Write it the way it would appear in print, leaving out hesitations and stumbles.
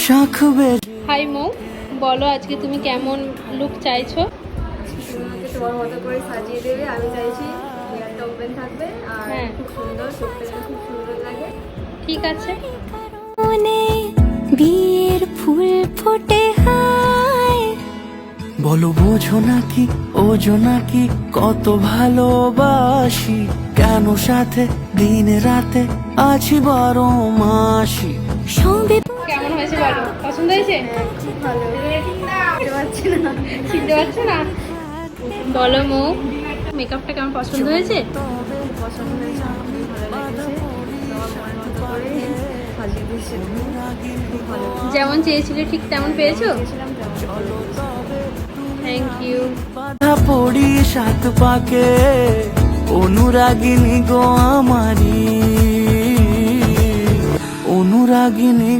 High মৌ, বলো আজকে তুমি কেমন লুক চাইছো? তোমাকে তোমার মতো করে সাজিয়ে দেবে। আমি চাইছি হেয়ারটা ওপেন থাকবে আর হ্যাঁ। খুব সুন্দর, চোখটা যেন খুব সুন্দর লাগে। ঠিক আছে। বিয়ের ফুল ফোটে হায়, বলো বোঝো নাকি ওজো নাকি কত ভালোবাসি, কেন সাথে দিন রাতে আছি 12 মাসি। সবে কেমন হয়েছে বলো, পছন্দ হয়েছে? খুব ভালো। বুঝতে পারছি না। চিনতে পারছো না? বলো মৌ, মেকআপটা কেমন পছন্দ হয়েছে? খুব পছন্দ হয়েছে, আমার খুবই ভালো লেগেছে। তোমার মনের মতো করে সাজিয়ে দিয়েছে তুমি। খুব ভালো যেমন চেয়েছিলে ঠিক তেমন পেয়েছো? ছিলাম, তেমন ভালো লেগেছে। Thank you. বাধা পড়ি সাত পাকে, অনুরাগিনী গো আমারি, অনুরাগিনী।